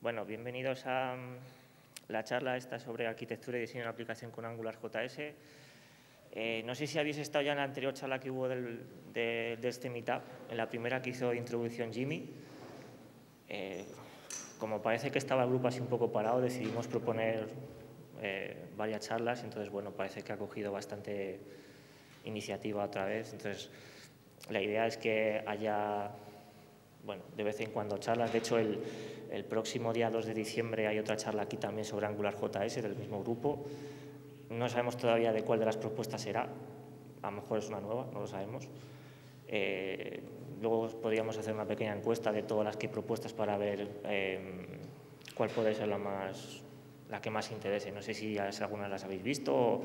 Bueno, bienvenidos a la charla esta sobre arquitectura y diseño de aplicación con AngularJS. No sé si habéis estado ya en la anterior charla que hubo de este Meetup, en la primera que hizo de introducción Jimmy. Como parece que estaba el grupo así un poco parado, decidimos proponer varias charlas, entonces, bueno, parece que ha cogido bastante iniciativa otra vez. Entonces, la idea es que haya, bueno, de vez en cuando charlas. De hecho, el próximo día 2 de diciembre hay otra charla aquí también sobre AngularJS del mismo grupo. No sabemos todavía de cuál de las propuestas será. A lo mejor es una nueva, no lo sabemos. Luego podríamos hacer una pequeña encuesta de todas las que hay propuestas para ver cuál puede ser la que más interese. No sé si algunas las habéis visto o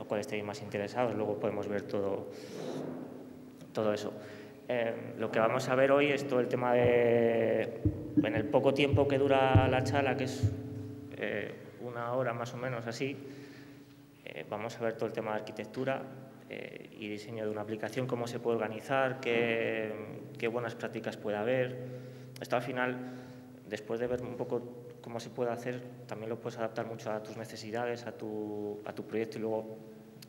cuál estéis más interesados. Luego podemos ver todo eso. Lo que vamos a ver hoy es todo el tema en el poco tiempo que dura la charla, que es una hora más o menos así, vamos a ver todo el tema de arquitectura y diseño de una aplicación, cómo se puede organizar, qué buenas prácticas puede haber. Esto al final, después de ver un poco cómo se puede hacer, también lo puedes adaptar mucho a tus necesidades, a tu proyecto y luego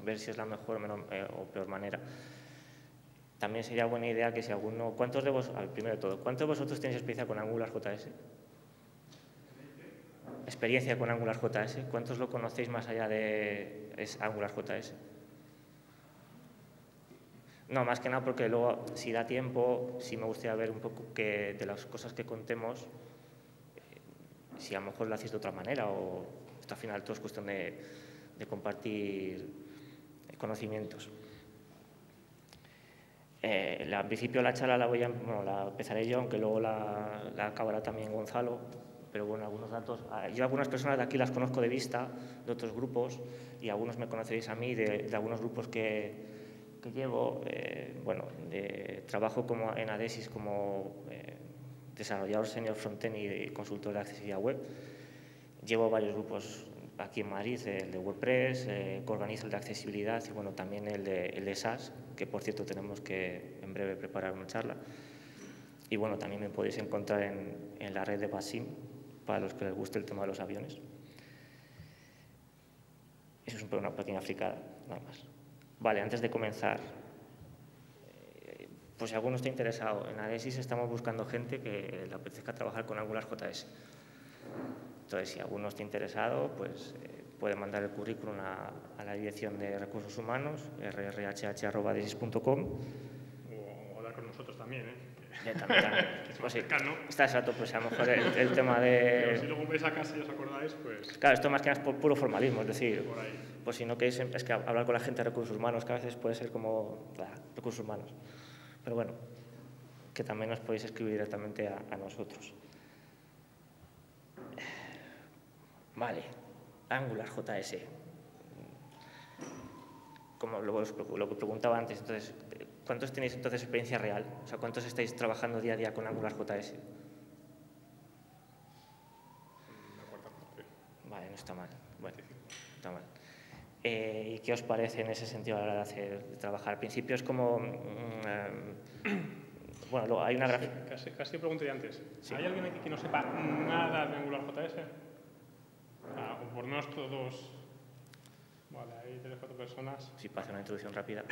ver si es la mejor o peor manera. También sería buena idea que si alguno... primero de todo, ¿cuántos de vosotros tenéis experiencia con AngularJS? Experiencia con AngularJS. ¿Cuántos lo conocéis más allá de AngularJS? No, más que nada porque luego, si da tiempo, sí me gustaría ver un poco de las cosas que contemos, si a lo mejor lo hacéis de otra manera o esto al final todo es cuestión de compartir conocimientos. Al principio la charla la empezaré yo, aunque luego la acabará también Gonzalo, pero bueno, algunos datos. Yo algunas personas de aquí las conozco de vista, de otros grupos, y algunos me conoceréis a mí de algunos grupos que llevo. Trabajo en Adesis como desarrollador senior frontend y consultor de accesibilidad web. Llevo varios grupos aquí en Madrid, el de WordPress, que organiza el de accesibilidad y bueno, también el de SaaS, que por cierto tenemos que en breve preparar una charla. Y bueno, también me podéis encontrar en la red de Basim, para los que les guste el tema de los aviones. Eso es una pequeña fricada, nada más. Vale, antes de comenzar, pues si alguno está interesado, en Adesis estamos buscando gente que le apetezca trabajar con AngularJS. Entonces, si alguno está interesado, pues puede mandar el currículum a la dirección de recursos humanos, rrhh@adesis.com. O hablar con nosotros también, También. Pues sí, está exacto, pues a lo mejor el tema de... Pero si luego vais a casa y os acordáis, pues... Claro, esto más que nada es por puro formalismo, es decir, por ahí. pues si no queréis, es que hablar con la gente de recursos humanos, que a veces puede ser como recursos humanos. Pero bueno, que también os podéis escribir directamente a nosotros. Vale, AngularJS. Como lo que preguntaba antes, entonces, ¿cuántos tenéis entonces experiencia real? O sea, ¿cuántos estáis trabajando día a día con AngularJS? Vale, no está mal. Bueno, no está mal. ¿Y qué os parece en ese sentido a la hora de trabajar? Al principio es como... bueno, hay una gráfica... Casi pregunté antes. Sí. ¿Hay alguien aquí que no sepa nada de AngularJS? O por lo menos todos... Vale, hay 3 o 4 personas. Sí, para hacer una introducción rápida.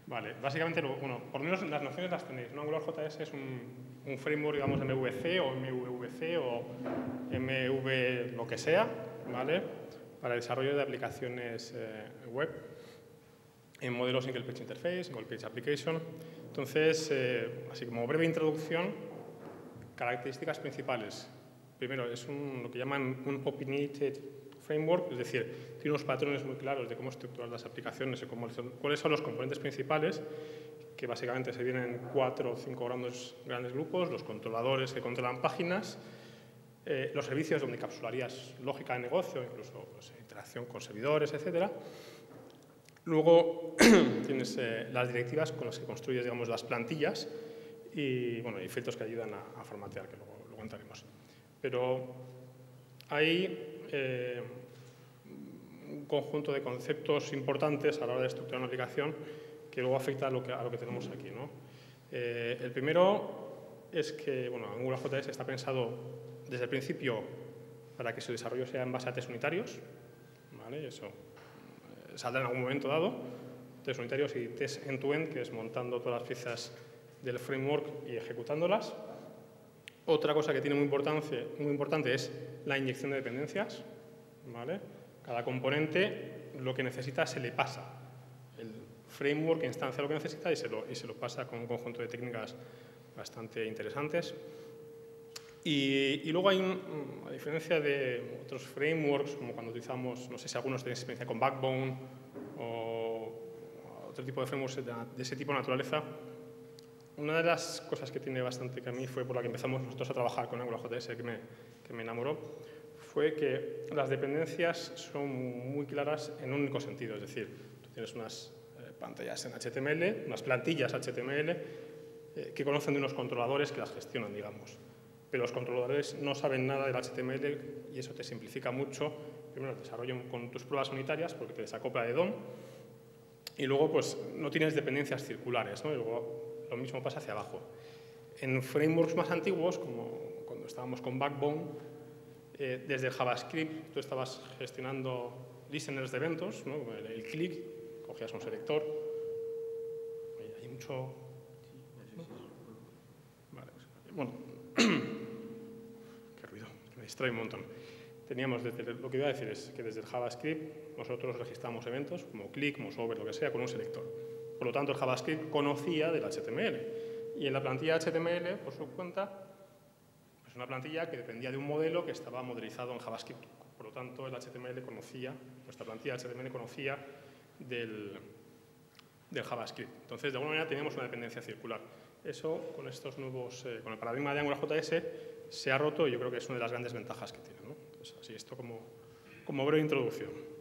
Vale, básicamente, bueno, por lo menos las nociones las tenéis, ¿no? AngularJS es un framework, digamos, MVC o MVVC o MV lo que sea, ¿vale? Para el desarrollo de aplicaciones web en modelos Single Page Interface, Single Page Application. Entonces, así como breve introducción, características principales. Primero, es lo que llaman un opinionated framework, es decir, tiene unos patrones muy claros de cómo estructurar las aplicaciones y cuáles son los componentes principales, que básicamente se dividen en 4 o 5 grandes grupos: los controladores que controlan páginas, los servicios donde encapsularías lógica de negocio, incluso pues, interacción con servidores, etc. Luego tienes las directivas con las que construyes, digamos, las plantillas y, bueno, y filtros que ayudan a formatear, que luego entraremos. Pero hay un conjunto de conceptos importantes a la hora de estructurar una aplicación que luego afecta a lo que tenemos aquí, ¿no? El primero es que, bueno, AngularJS está pensado desde el principio, para que su desarrollo sea en base a test unitarios, ¿vale? Eso saldrá en algún momento dado, test unitarios y test end-to-end, que es montando todas las piezas del framework y ejecutándolas. Otra cosa que tiene muy importante es la inyección de dependencias, ¿vale? Cada componente lo que necesita se le pasa. El framework instancia lo que necesita y se lo pasa con un conjunto de técnicas bastante interesantes. Y luego hay, a diferencia de otros frameworks, como cuando utilizamos, no sé si algunos tenéis experiencia con Backbone o otro tipo de frameworks de ese tipo de naturaleza, una de las cosas que tiene bastante que a mí fue por la que empezamos nosotros a trabajar con AngularJS, que me enamoró, fue que las dependencias son muy claras en un único sentido. Es decir, tú tienes unas pantallas en HTML, unas plantillas HTML, que conocen de unos controladores que las gestionan, digamos. Pero los controladores no saben nada del HTML y eso te simplifica mucho, primero, el desarrollo con tus pruebas unitarias, porque te desacopla de DOM, y luego pues no tienes dependencias circulares, ¿no? Y luego lo mismo pasa hacia abajo. En frameworks más antiguos, como cuando estábamos con Backbone, desde el JavaScript tú estabas gestionando listeners de eventos, ¿no? El click, cogías un selector. Oye, hay mucho... Vale, bueno, qué ruido, me distrae un montón. Teníamos, lo que iba a decir es que desde el JavaScript nosotros registramos eventos como click, mouseover, lo que sea, con un selector. Por lo tanto, el JavaScript conocía del HTML. Y en la plantilla HTML, por su cuenta, es una plantilla que dependía de un modelo que estaba modelizado en JavaScript. Por lo tanto, el HTML conocía, nuestra plantilla HTML conocía del JavaScript. Entonces, de alguna manera teníamos una dependencia circular. Eso, con estos nuevos, con el paradigma de AngularJS, se ha roto y yo creo que es una de las grandes ventajas que tiene, ¿no? Entonces, así, esto como breve introducción.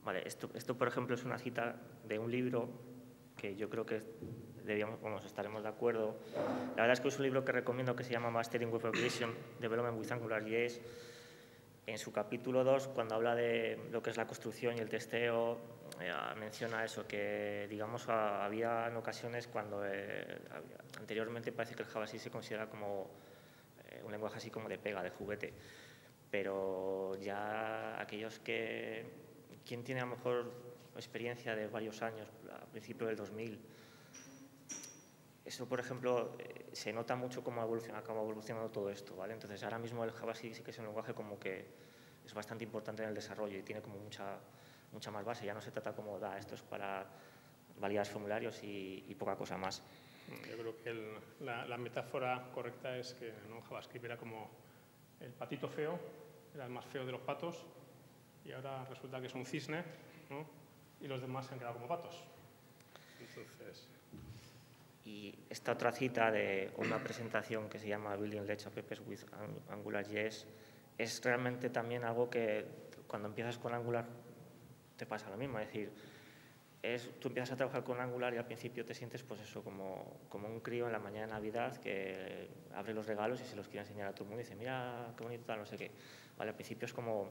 Vale, esto, por ejemplo, es una cita de un libro que yo creo que estaremos de acuerdo. La verdad es que es un libro que recomiendo que se llama Mastering Web Application Development with AngularJS. En su capítulo 2, cuando habla de lo que es la construcción y el testeo, menciona eso, que digamos había en ocasiones cuando anteriormente parece que el Java sí se considera como un lenguaje así como de pega, de juguete, pero ya aquellos que... ¿Quién tiene a lo mejor experiencia de varios años, a principios del 2000? Eso, por ejemplo, se nota mucho cómo acaba evolucionando todo esto, ¿vale? Entonces, ahora mismo el Java sí que es un lenguaje como que es bastante importante en el desarrollo y tiene como mucha más base. Ya no se trata como, esto es para validar formularios y poca cosa más. Yo creo que la metáfora correcta es que, ¿no? JavaScript era como el patito feo, era el más feo de los patos, y ahora resulta que es un cisne, ¿no? Y los demás se han quedado como patos. Entonces... Y esta otra cita de una presentación que se llama Building Ledge Apps with AngularJS es realmente también algo que cuando empiezas con Angular te pasa lo mismo. Es decir, tú empiezas a trabajar con Angular y al principio te sientes pues eso, como un crío en la mañana de Navidad que abre los regalos y se los quiere enseñar a todo el mundo y dice, mira qué bonito tal, no sé qué. Vale, al principio es como...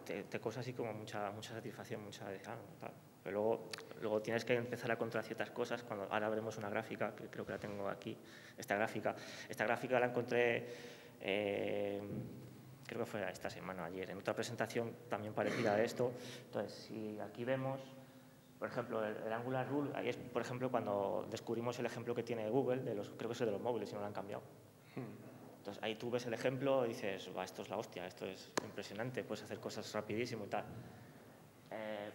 Te causa así como mucha satisfacción, tal. Pero luego tienes que empezar a controlar ciertas cosas. Ahora veremos una gráfica, que creo que la tengo aquí, esta gráfica la encontré, creo que fue esta semana, ayer, en otra presentación también parecida a esto. Entonces, si aquí vemos, por ejemplo, el Angular Rule, ahí es, por ejemplo, cuando descubrimos el ejemplo que tiene Google, creo que es el de los móviles, si no lo han cambiado. Entonces, ahí tú ves el ejemplo y dices, esto es la hostia, esto es impresionante, puedes hacer cosas rapidísimo y tal.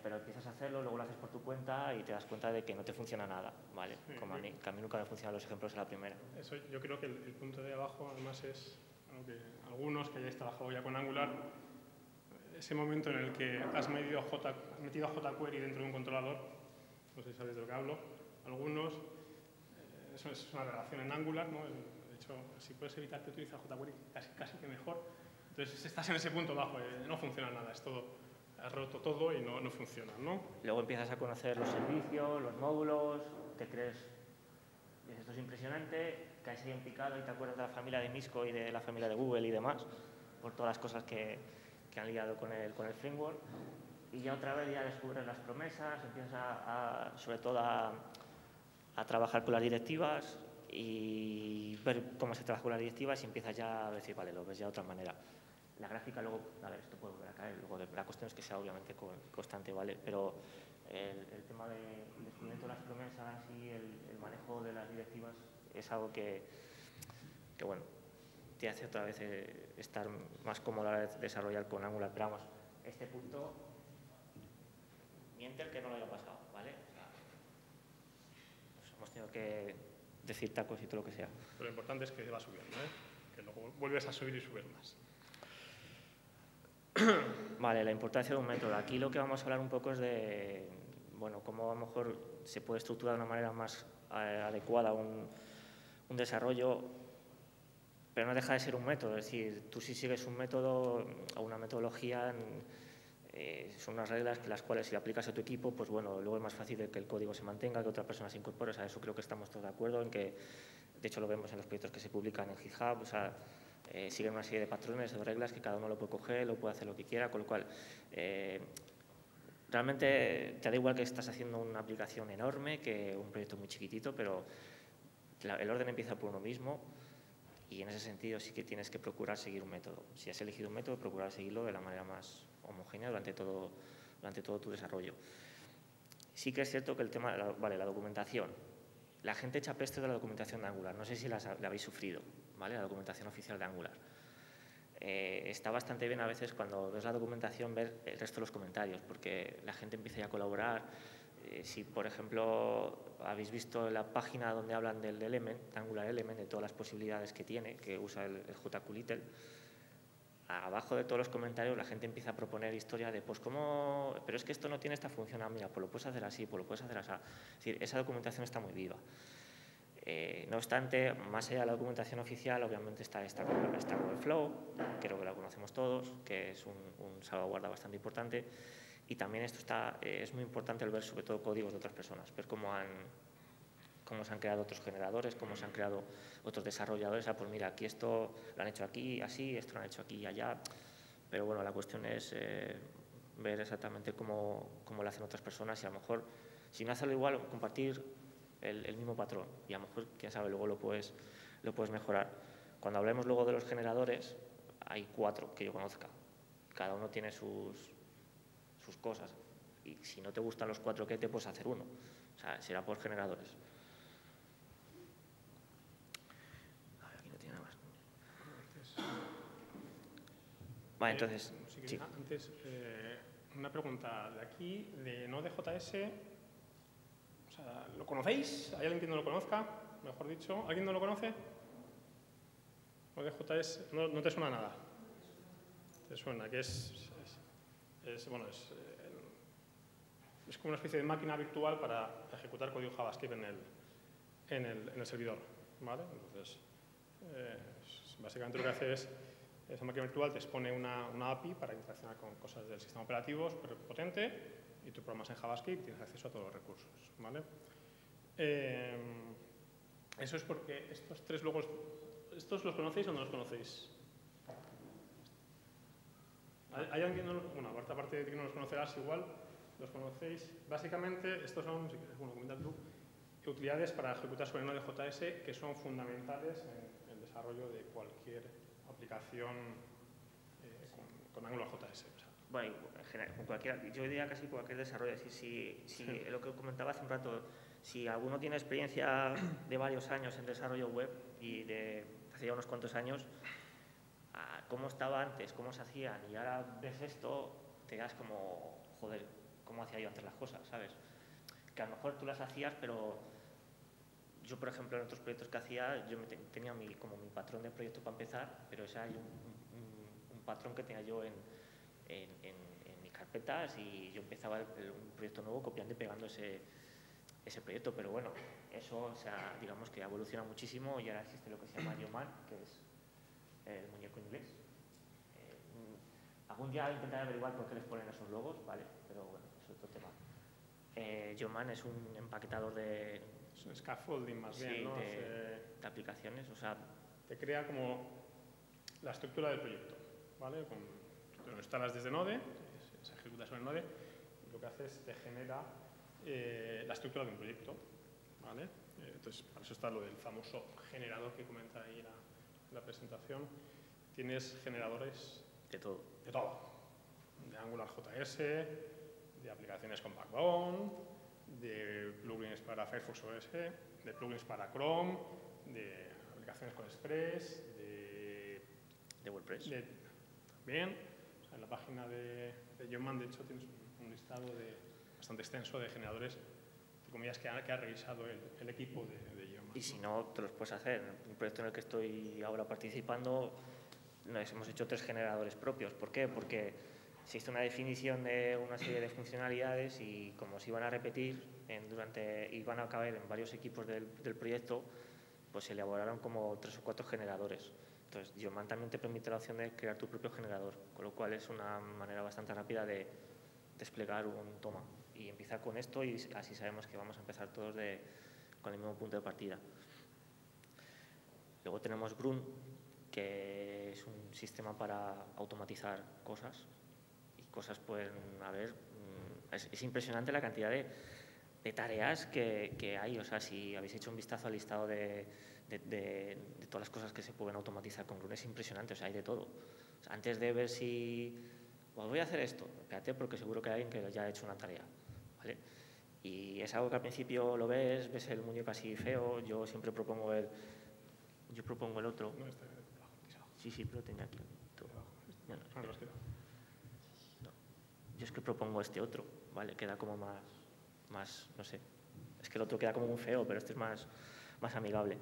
Pero empiezas a hacerlo, luego lo haces por tu cuenta y te das cuenta de que no te funciona nada, ¿vale? Sí, como sí. Que a mí nunca me funcionan los ejemplos en la primera. Eso, yo creo que el punto de abajo, además, es que algunos que hayáis trabajado ya con Angular, ese momento en el que has metido jQuery dentro de un controlador, no sé si sabéis de lo que hablo, algunos, eso es una relación en Angular, ¿no? De hecho, si puedes evitar que utilices jQuery, casi que mejor. Entonces, estás en ese punto bajo, no funciona nada, es todo, has roto todo y no funciona, ¿no? Luego empiezas a conocer los servicios, los módulos, te crees, dices, esto es impresionante, caes ahí en picado y te acuerdas de la familia de Misco y de la familia de Google y demás, por todas las cosas que han liado con el framework. Y ya otra vez ya descubres las promesas, empiezas sobre todo a a trabajar con las directivas y ver cómo se trabaja con las directivas y empiezas ya a decir, vale, lo ves ya de otra manera. La gráfica luego, a ver, esto puede volver a caer, luego la cuestión es que sea obviamente constante, ¿vale? Pero el tema del descubrimiento de las promesas y el manejo de las directivas es algo que bueno, te hace otra vez estar más cómodo a la hora de desarrollar con Angular. Pero vamos, este punto, miente el que no lo haya pasado, ¿vale? O sea, pues hemos tenido que decir tacos y todo lo que sea. Pero lo importante es que va subiendo, que luego vuelves a subir y subes más. Vale, la importancia de un método. Aquí lo que vamos a hablar un poco es de, bueno, cómo a lo mejor se puede estructurar de una manera más adecuada un desarrollo, pero no deja de ser un método. Es decir, tú si sigues un método o una metodología, son unas reglas que las cuales si aplicas a tu equipo, pues bueno, luego es más fácil que el código se mantenga, que otra persona se incorpore. O sea, eso creo que estamos todos de acuerdo en que, de hecho lo vemos en los proyectos que se publican en GitHub, o sea, siguen una serie de patrones o de reglas que cada uno lo puede coger, lo puede hacer lo que quiera, con lo cual realmente te da igual que estás haciendo una aplicación enorme que un proyecto muy chiquitito, pero el orden empieza por uno mismo y en ese sentido sí que tienes que procurar seguir un método. Si has elegido un método, procurar seguirlo de la manera más homogénea durante todo tu desarrollo. Sí que es cierto que el tema, vale, la documentación. La gente echa peste de la documentación de Angular, no sé si la habéis sufrido, ¿vale? La documentación oficial de Angular. Está bastante bien a veces cuando ves la documentación ver el resto de los comentarios, porque la gente empieza ya a colaborar. Si, por ejemplo, habéis visto la página donde hablan del Element, Angular Element, de todas las posibilidades que tiene, que usa el JQLittle, abajo de todos los comentarios la gente empieza a proponer historias de, pues, ¿cómo? Pero es que esto no tiene esta función, mira, pues lo puedes hacer así, pues lo puedes hacer así. Es decir, esa documentación está muy viva. No obstante, más allá de la documentación oficial, obviamente está Stack Overflow, creo que la conocemos todos, que es un salvaguarda bastante importante. Y también esto es muy importante el ver sobre todo códigos de otras personas, ver cómo se han creado otros generadores, cómo se han creado otros desarrolladores. Pues mira, aquí esto lo han hecho aquí así, esto lo han hecho aquí y allá. Pero bueno, la cuestión es ver exactamente cómo lo hacen otras personas y a lo mejor, si no hacerlo igual, compartir el mismo patrón y a lo mejor, ya sabes, luego lo puedes mejorar. Cuando hablemos luego de los generadores, hay 4 que yo conozca. Cada uno tiene sus cosas y si no te gustan los 4 que te puedes hacer uno. O sea, será por generadores. A ver, aquí no tiene nada más. Vale, entonces... Sí. Antes, una pregunta de aquí, de Node.js. O sea, ¿lo conocéis? ¿Hay alguien que no lo conozca? Mejor dicho, ¿alguien no lo conoce? Node.js, no te suena nada. ¿Te suena? Que es como una especie de máquina virtual para ejecutar código JavaScript en el servidor, ¿vale? Entonces, básicamente lo que hace es, esa máquina virtual te expone una API para interaccionar con cosas del sistema operativo súper potente y tú programas en JavaScript y tienes acceso a todos los recursos, ¿vale? Eso es porque estos 3 logos, ¿estos los conocéis o no los conocéis? ¿Hay alguien que no los, bueno, aparte de que no los conocerás igual, los conocéis? Básicamente, estos son, si quieres, bueno, comentar tú, utilidades para ejecutar sobre Node.js que son fundamentales en el desarrollo de cualquier aplicación con AngularJS. O sea. Bueno, en general, yo diría casi cualquier desarrollo. Es decir, si lo que comentaba hace un rato, si alguno tiene experiencia de varios años en desarrollo web y de hace ya unos cuantos años, cómo estaba antes, cómo se hacían, y ahora ves esto, te das como, joder, ¿cómo hacía yo antes las cosas? ¿Sabes? Que a lo mejor tú las hacías, pero yo, por ejemplo, en otros proyectos que hacía, yo tenía como mi patrón de proyecto para empezar, pero ese hay un patrón que tenía yo en mis carpetas y yo empezaba un proyecto nuevo copiando y pegando ese proyecto, pero bueno, eso, o sea, digamos que ha evolucionado muchísimo y ahora existe lo que se llama Yeoman, que es el muñeco inglés. Algún día intentaré averiguar por qué les ponen esos logos, ¿vale? Pero bueno, es otro tema. Yeoman es un empaquetador de... Es un scaffolding más bien, ¿no? de aplicaciones, o sea... Te crea como la estructura del proyecto, ¿vale? Lo instalas desde Node, se ejecuta sobre Node, y lo que hace es te genera la estructura de un proyecto, ¿vale? Entonces, para eso está lo del famoso generador que comenta ahí la presentación. Tienes generadores De todo. de todo, de AngularJS, de aplicaciones con Backbone, de plugins para Firefox OS, de plugins para Chrome, de aplicaciones con Express, De WordPress. También, o sea, en la página de Yeoman, de hecho, tienes un listado bastante extenso de generadores, de comillas, que ha revisado el equipo de Yeoman. Y si no, te los puedes hacer. En un proyecto en el que estoy ahora participando, hemos hecho 3 generadores propios. ¿Por qué? Porque se hizo una definición de una serie de funcionalidades y como se iban a repetir iban a caber en varios equipos del proyecto, pues se elaboraron como 3 o 4 generadores. Entonces, Yeoman también te permite la opción de crear tu propio generador, con lo cual es una manera bastante rápida de desplegar un toma. Y empieza con esto y así sabemos que vamos a empezar todos con el mismo punto de partida. Luego tenemos Grunt, que es un sistema para automatizar cosas. Y cosas pueden haber... Es impresionante la cantidad de tareas que hay. O sea, si habéis hecho un vistazo al listado de todas las cosas que se pueden automatizar con Grunt, es impresionante. O sea, hay de todo. O sea, antes de ver si... Pues voy a hacer esto, espérate, porque seguro que hay alguien que ya ha hecho una tarea, ¿vale? Y es algo que al principio lo ves el muñeco así feo. Yo siempre propongo el otro. No, Sí, pero tenía aquí. No, no. Yo es que propongo este otro, ¿vale? Queda como más, no sé. Es que el otro queda como muy feo, pero este es más amigable.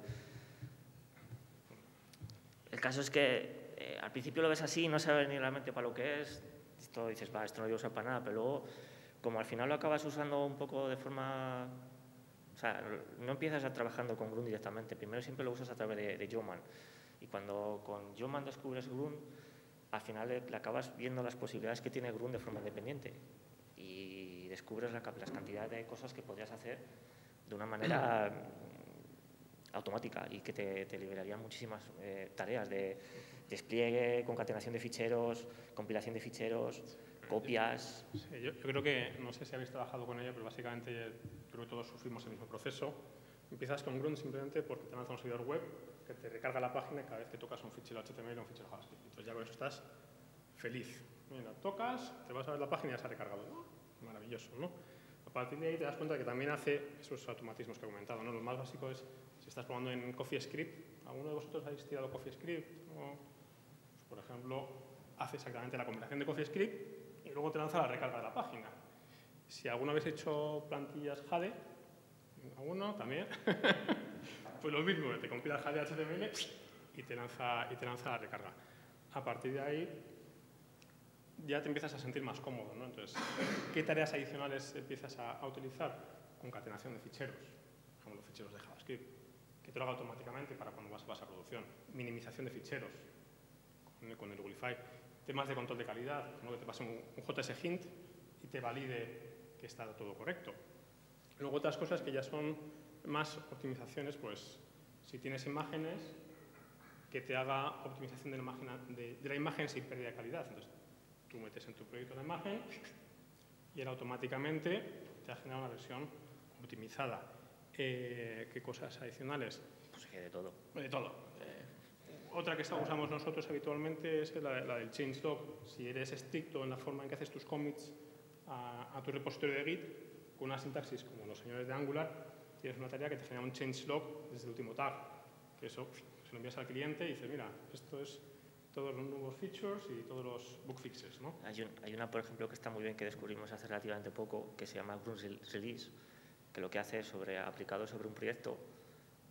El caso es que al principio lo ves así, no sabes ni realmente para lo que es. Esto dices, esto no lo voy a usar para nada, pero luego, como al final lo acabas usando un poco de forma... O sea, no empiezas trabajando con Grunt directamente, primero siempre lo usas a través de Yeoman. Y cuando con Yeoman descubres Grunt, al final le acabas viendo las posibilidades que tiene Grunt de forma independiente y descubres las cantidades de cosas que podrías hacer de una manera automática y que te liberarían muchísimas tareas de despliegue, concatenación de ficheros, compilación de ficheros, copias. Sí, yo creo que, no sé si habéis trabajado con ella, pero básicamente yo creo que todos sufrimos el mismo proceso. Empiezas con Grunt simplemente porque te lanza un servidor web que te recarga la página cada vez que tocas un fichero HTML o un fichero JavaScript. Entonces ya con eso estás feliz. Mira, tocas, te vas a ver la página y ya se ha recargado. Maravilloso, ¿no? A partir de ahí te das cuenta que también hace esos automatismos que he comentado, ¿no? Lo más básico es, si estás probando en CoffeeScript, ¿alguno de vosotros habéis tirado CoffeeScript? Pues, por ejemplo, hace exactamente la combinación de CoffeeScript y luego te lanza la recarga de la página. Si alguno habéis hecho plantillas Jade, ¿alguno también? Pues lo mismo, te compila el Jade HTML y te lanza la recarga. A partir de ahí ya te empiezas a sentir más cómodo, ¿no? Entonces, ¿qué tareas adicionales empiezas a utilizar? Concatenación de ficheros, por ejemplo, ficheros de JavaScript, que te lo haga automáticamente para cuando vas a producción. Minimización de ficheros con el Rulify. Temas de control de calidad, como que te pase un JS hint y te valide que está todo correcto. Luego otras cosas que ya son más optimizaciones, pues si tienes imágenes, que te haga optimización de la imagen sin pérdida de calidad. Entonces, tú metes en tu proyecto la imagen y él automáticamente te ha generado una versión optimizada. ¿Qué cosas adicionales? Pues que de todo. De todo. Otra que usamos nosotros habitualmente es la del changelog. Si eres estricto en la forma en que haces tus commits a tu repositorio de Git, con una sintaxis como los señores de Angular, tienes una tarea que te genera un changelog desde el último tag. Que eso se lo envías al cliente y dices, mira, esto es todos los nuevos features y todos los bug fixes, ¿no? Hay una, por ejemplo, que está muy bien, que descubrimos hace relativamente poco, que se llama Grunt Release, que lo que hace es, aplicado sobre un proyecto,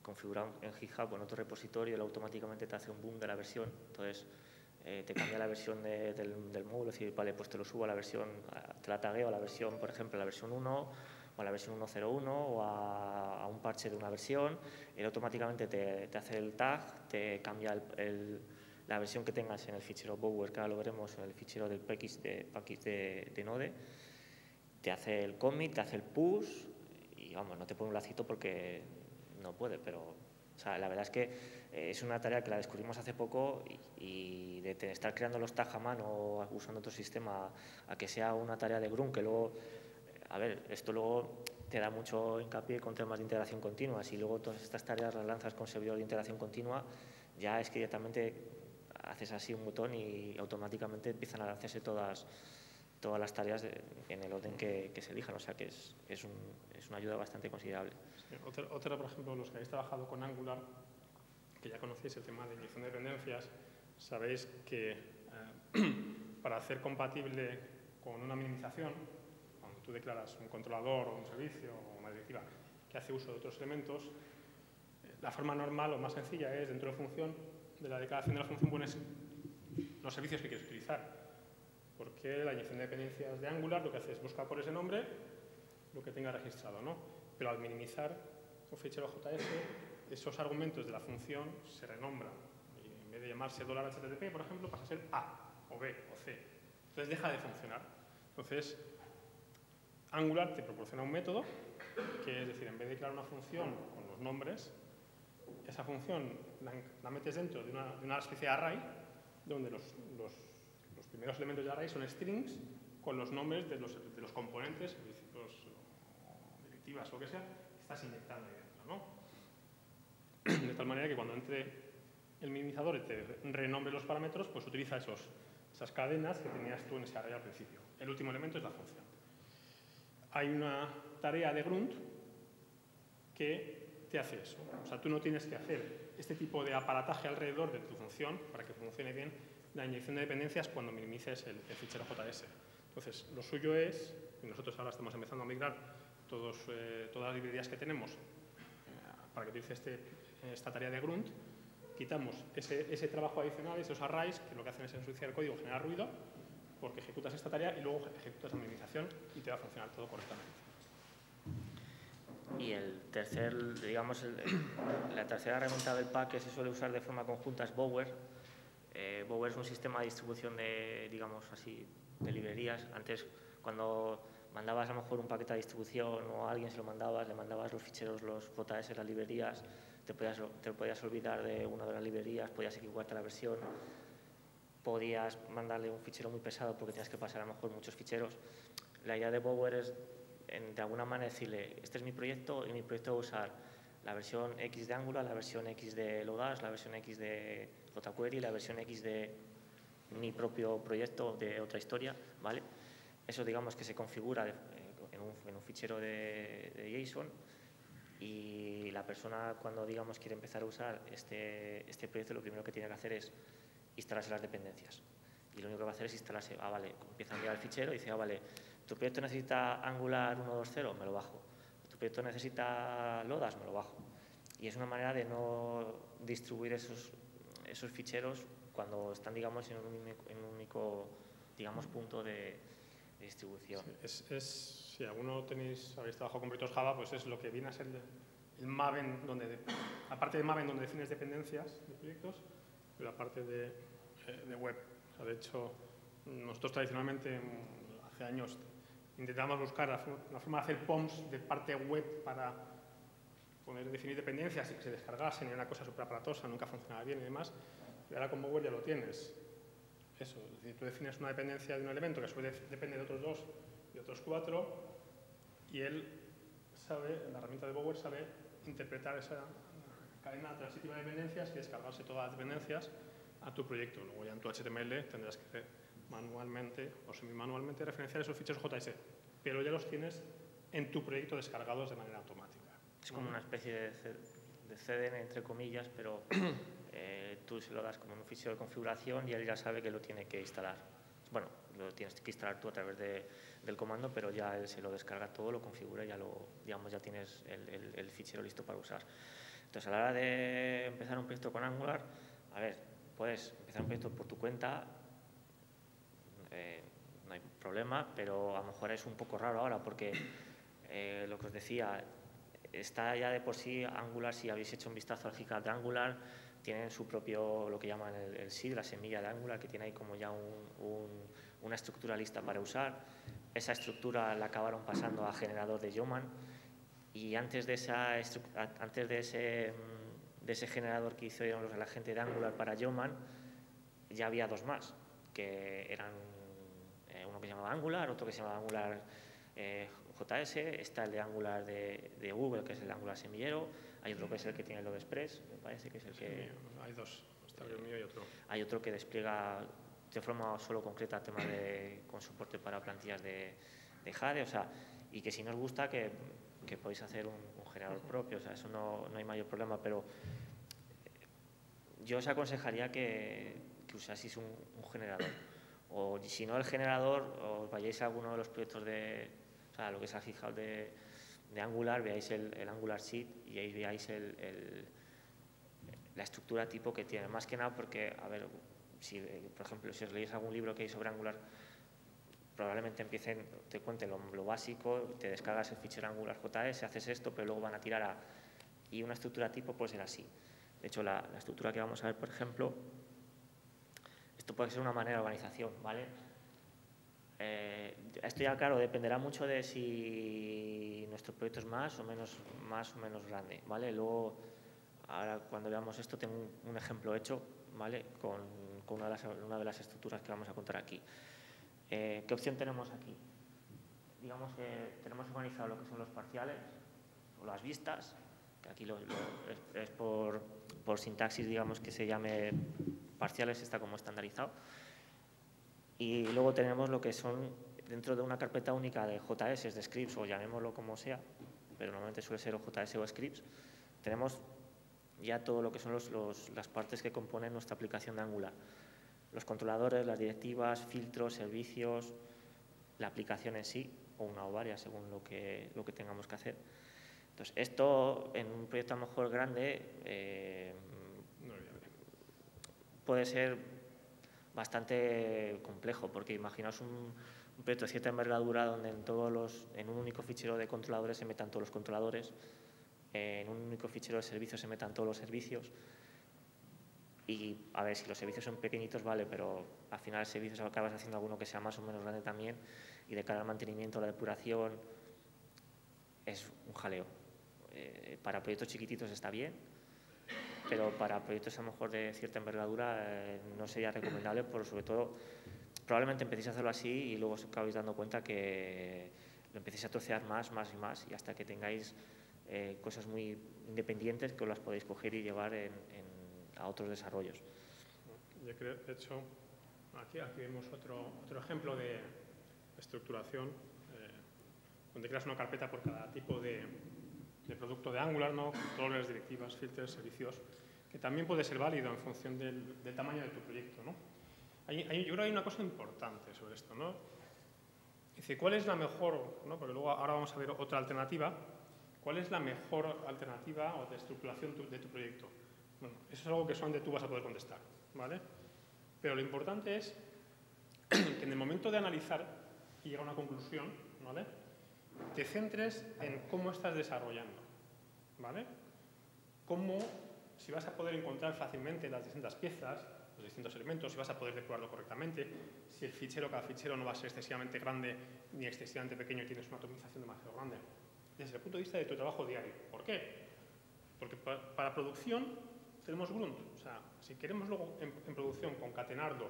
configurado en GitHub o en otro repositorio, él automáticamente te hace un boom de la versión. Entonces, te cambia la versión del módulo, es decir, vale, pues te lo subo a la versión, te la tagueo a la versión, por ejemplo, a la versión 1 o a la versión 1.01 o a un parche de una versión. Él automáticamente te hace el tag, te cambia la versión que tengas en el fichero Bower, que ahora lo veremos, en el fichero del package de Node, te hace el commit, te hace el push y vamos, no te pone un lacito porque no puede, pero o sea, la verdad es que es una tarea que la descubrimos hace poco y de estar creando los tags a mano o usando otro sistema a que sea una tarea de Grunt, que luego, a ver, esto luego te da mucho hincapié con temas de integración continua. Si luego todas estas tareas las lanzas con servidor de integración continua, ya es que directamente haces así un botón y automáticamente empiezan a hacerse todas las tareas en el orden que se elijan, o sea que es una ayuda bastante considerable. Sí, otra, por ejemplo, los que habéis trabajado con Angular, que ya conocéis el tema de inyección de dependencias, sabéis que para hacer compatible con una minimización, cuando tú declaras un controlador o un servicio o una directiva que hace uso de otros elementos, la forma normal o más sencilla es, dentro de función, de la declaración de la función, pones los servicios que quieres utilizar. Porque la inyección de dependencias de Angular lo que hace es buscar por ese nombre lo que tenga registrado, ¿no? Pero al minimizar un fichero JS, esos argumentos de la función se renombran. Y en vez de llamarse $HTTP, por ejemplo, pasa a ser A, o B, o C. Entonces deja de funcionar. Entonces, Angular te proporciona un método, que es decir, en vez de crear una función con los nombres, esa función la metes dentro de una especie de array, donde los primeros elementos de array son strings con los nombres de los componentes, servicios, directivas o lo que sea, que estás inyectando ahí dentro, ¿no? De tal manera que cuando entre el minimizador y te renombre los parámetros, pues utiliza esas cadenas que tenías tú en ese array al principio. El último elemento es la función. Hay una tarea de grunt que te hace eso. O sea, tú no tienes que hacer este tipo de aparataje alrededor de tu función para que funcione bien la inyección de dependencias cuando minimices el fichero JS. Entonces, lo suyo es, y nosotros ahora estamos empezando a migrar todas las librerías que tenemos para que utilice esta tarea de grunt, quitamos ese trabajo adicional, esos arrays, que lo que hacen es ensuciar el código, generar ruido, porque ejecutas esta tarea y luego ejecutas la minimización y te va a funcionar todo correctamente. Y el tercer, digamos, la tercera herramienta del pack que se suele usar de forma conjunta es Bower. Bower es un sistema de distribución de, digamos así, de librerías. Antes, cuando mandabas a lo mejor un paquete de distribución o a alguien se lo mandabas, le mandabas los ficheros, los JS, las librerías, te podías olvidar de una de las librerías, podías equivocarte la versión, podías mandarle un fichero muy pesado porque tenías que pasar a lo mejor muchos ficheros. La idea de Bower es, de alguna manera, decirle, este es mi proyecto y mi proyecto va a usar la versión X de Angular, la versión X de Lodash, la versión X de jQuery, la versión X de mi propio proyecto de otra historia, ¿vale? Eso, digamos, que se configura en un fichero de JSON, y la persona, cuando, digamos, quiere empezar a usar este proyecto, lo primero que tiene que hacer es instalarse las dependencias. Y lo único que va a hacer es instalarse, vale, empieza a enviar el fichero y dice, vale, tu proyecto necesita Angular 1.2.0, me lo bajo. Tu proyecto necesita Lodash, me lo bajo. Y es una manera de no distribuir esos ficheros cuando están, digamos, en un único, digamos, punto de distribución. Sí, si alguno habéis trabajado con proyectos Java, pues es lo que viene a ser el Maven, la parte de Maven donde defines dependencias de proyectos, y la parte de web. O sea, de hecho, nosotros tradicionalmente, hace años, intentamos buscar la forma de hacer POMs de parte web para poder definir dependencias y que se descargasen, y era una cosa súper aparatosa, nunca funcionaba bien y demás. Y ahora con Bower ya lo tienes. Eso, es decir, tú defines una dependencia de un elemento que a su vez depende de otros 2 y otros 4, y él sabe, la herramienta de Bower sabe interpretar esa cadena transitiva de dependencias y descargarse todas las dependencias a tu proyecto. Luego ya en tu HTML tendrás que manualmente o semi-manualmente referenciar esos ficheros JS, pero ya los tienes en tu proyecto descargados de manera automática. Es como una especie de CDN, entre comillas, pero tú se lo das como un fichero de configuración y él ya sabe que lo tiene que instalar. Bueno, lo tienes que instalar tú a través del comando, pero ya él se lo descarga todo, lo configura y ya tienes el fichero listo para usar. Entonces, a la hora de empezar un proyecto con Angular, a ver, puedes empezar un proyecto por tu cuenta, no hay problema, pero a lo mejor es un poco raro ahora porque lo que os decía, está ya de por sí Angular. Si habéis hecho un vistazo al GitHub de Angular, tienen su propio, lo que llaman el seed, la semilla de Angular, que tiene ahí como ya una estructura lista para usar. Esa estructura la acabaron pasando a generador de Yeoman, y antes de ese generador que hicieron la gente de Angular para Yeoman, ya había dos más, que eran uno que se llamaba Angular, otro que se llamaba Angular JS, está el de Angular de Google, que es el Angular semillero, hay otro que es el que tiene el Love Express, me parece que es el que... Hay dos, está el mío y otro. Hay otro que despliega de forma solo concreta temas con soporte para plantillas de Jade, o sea, y que si no os gusta que podéis hacer un generador propio, o sea, eso no hay mayor problema, pero yo os aconsejaría que usaseis un generador, o si no el generador, os vayáis a alguno de los proyectos o sea, lo que es el GitHub de Angular, veáis el Angular Sheet y ahí veáis la estructura tipo que tiene, más que nada porque, a ver, por ejemplo, si os leéis algún libro que hay sobre Angular, probablemente te cuenten lo básico, te descargas el fichero Angular JS, haces esto, pero luego van a tirar y una estructura tipo puede ser así. De hecho, la estructura que vamos a ver, por ejemplo, esto puede ser una manera de organización, ¿vale? Esto ya, claro, dependerá mucho de si nuestro proyecto es más o menos grande, ¿vale? Luego, ahora cuando veamos esto, tengo un ejemplo hecho, ¿vale? Con una de las estructuras que vamos a contar aquí. ¿Qué opción tenemos aquí? Digamos que tenemos organizado lo que son los parciales o las vistas, que aquí es por sintaxis, digamos que se llame parciales, está como estandarizado. Y luego tenemos lo que son, dentro de una carpeta única de JS, de scripts, o llamémoslo como sea, pero normalmente suele ser o JS o scripts, tenemos ya todo lo que son las partes que componen nuestra aplicación de Angular. Los controladores, las directivas, filtros, servicios, la aplicación en sí, o una o varias, según lo que tengamos que hacer. Entonces, esto en un proyecto a lo mejor grande puede ser bastante complejo, porque imaginaos un proyecto de cierta envergadura donde en un único fichero de controladores se metan todos los controladores, en un único fichero de servicios se metan todos los servicios. Y a ver, si los servicios son pequeñitos, vale, pero al final el servicio acabas haciendo alguno que sea más o menos grande también, y de cara al mantenimiento, la depuración, es un jaleo. Para proyectos chiquititos está bien, pero para proyectos a lo mejor de cierta envergadura no sería recomendable, sobre todo, probablemente empecéis a hacerlo así y luego os acabáis dando cuenta que lo empecéis a trocear más y más, y hasta que tengáis cosas muy independientes que os las podéis coger y llevar a otros desarrollos. Yo creo, de hecho, aquí vemos otro ejemplo de estructuración, donde creas una carpeta por cada tipo de producto de Angular, ¿no? Controles, directivas, filters, servicios, que también puede ser válido en función del tamaño de tu proyecto, ¿no? Yo creo que hay una cosa importante sobre esto, ¿no? Dice, ¿cuál es la mejor, ¿no? Porque luego ahora vamos a ver otra alternativa. ¿Cuál es la mejor alternativa o de estructuración de tu proyecto? Bueno, eso es algo que solamente tú vas a poder contestar, ¿vale? Pero lo importante es que en el momento de analizar y llegar a una conclusión, ¿vale?, te centres en cómo estás desarrollando, ¿vale? Si vas a poder encontrar fácilmente las distintas piezas, los distintos elementos, si vas a poder depurarlo correctamente, si cada fichero no va a ser excesivamente grande ni excesivamente pequeño y tienes una atomización demasiado grande. Desde el punto de vista de tu trabajo diario. ¿Por qué? Porque para producción tenemos grunt. O sea, si queremos luego en producción concatenarlo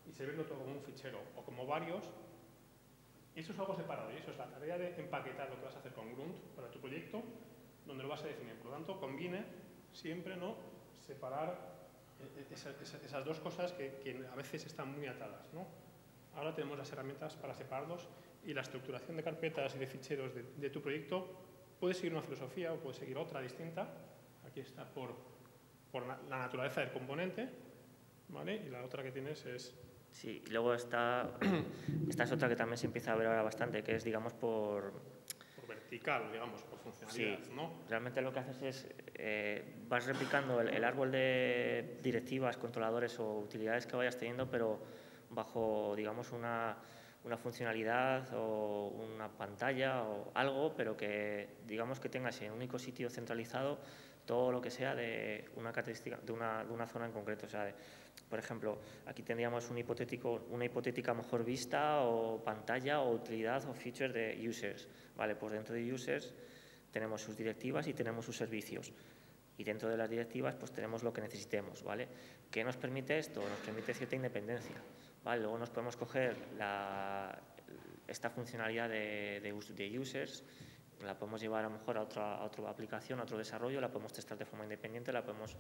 y servirlo todo como un fichero o como varios, eso es algo separado y eso es la tarea de empaquetar lo que vas a hacer con grunt para tu proyecto, donde lo vas a definir. Por lo tanto, conviene siempre no separar esas dos cosas que a veces están muy atadas, ¿no? Ahora tenemos las herramientas para separarlos y la estructuración de carpetas y de ficheros de tu proyecto puede seguir una filosofía o puede seguir otra distinta. Aquí está por la naturaleza del componente, ¿vale? Y la otra que tienes es... Sí, y luego esta es otra que también se empieza a ver ahora bastante, que es, digamos, por vertical, digamos, por funcionalidad, sí, ¿no? Realmente lo que haces es, vas replicando el árbol de directivas, controladores o utilidades que vayas teniendo, pero bajo, digamos, una funcionalidad o una pantalla o algo, pero que, digamos, que tengas en un único sitio centralizado todo lo que sea de una característica, de una zona en concreto. O sea, por ejemplo, aquí tendríamos una hipotética mejor vista o pantalla o utilidad o feature de users. Vale, pues dentro de users tenemos sus directivas y tenemos sus servicios. Y dentro de las directivas pues tenemos lo que necesitemos, ¿vale? ¿Qué nos permite esto? Nos permite cierta independencia, ¿vale? Luego nos podemos coger esta funcionalidad de users, la podemos llevar a lo mejor a otra aplicación, a otro desarrollo, la podemos testar de forma independiente, la podemos